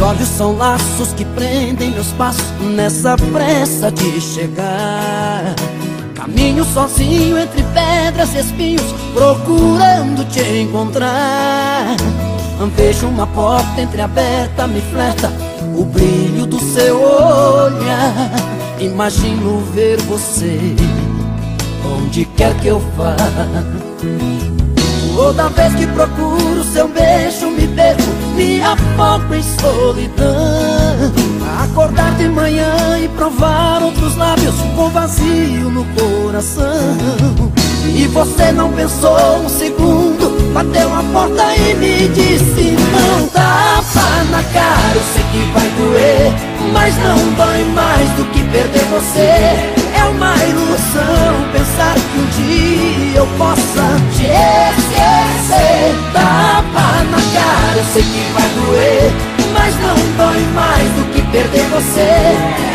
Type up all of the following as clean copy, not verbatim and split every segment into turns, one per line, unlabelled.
Olhos são laços que prendem meus passos nessa pressa de chegar. Caminho sozinho entre pedras e espinhos, procurando te encontrar. Vejo uma porta entreaberta, me flerta o brilho do seu olhar. Imagino ver você onde quer que eu vá. Toda vez que procuro seu beijo, me perco, me afogo em solidão. Acordar de manhã e provar outros lábios com vazio no coração. E você não pensou um segundo, bateu a porta e me disse não. Tapa na cara, eu sei que vai doer, mas não dói mais do que perder você. É uma ilusão pensar que um dia eu possa te esquecer. Tapa na cara, eu sei que vai doer, mas não dói mais do que perder você.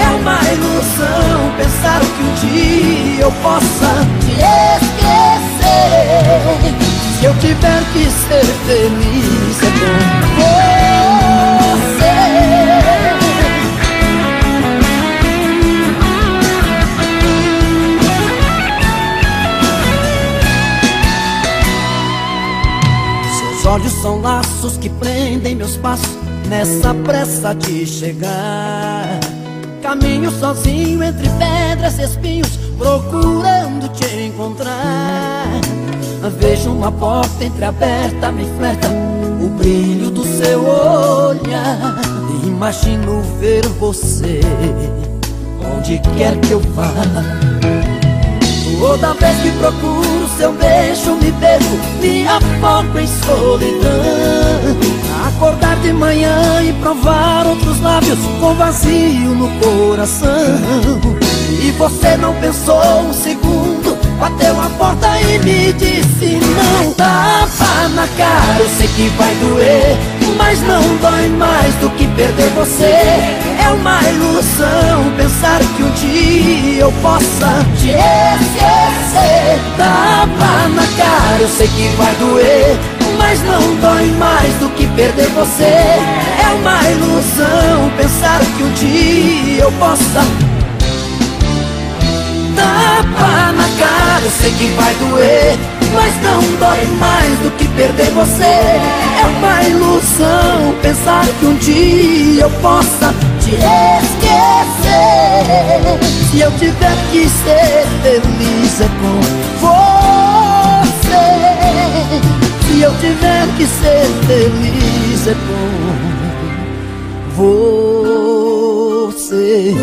É uma ilusão pensar que um dia eu possa te esquecer. Se eu tiver que ser feliz é com você. Seus olhos são laços que prendem meus passos nessa pressa de chegar. Caminho sozinho entre pedras e espinhos, procurando te encontrar. Vejo uma porta entreaberta, me flerta o brilho do seu olhar. Imagino ver você onde quer que eu vá. Toda vez que procuro seu beijo, me perco, me afogo em solidão. Acordar de manhã e provar outros lábios com vazio no coração. E você não pensou um segundo, bateu a porta e me disse não. Tapa na cara, eu sei que vai doer, mas não dói mais do que perder você. É uma ilusão pensar que um dia eu possa te esquecer. Tapa na cara, eu sei que vai doer, mas não dói mais do que perder você. É uma ilusão pensar que um dia eu possa. Tapa na cara, eu sei que vai doer, mas não dói mais do que perder você. É uma ilusão pensar que um dia eu possa te esquecer. Se eu tiver que ser feliz é com você. Se eu tiver que ser feliz é com você.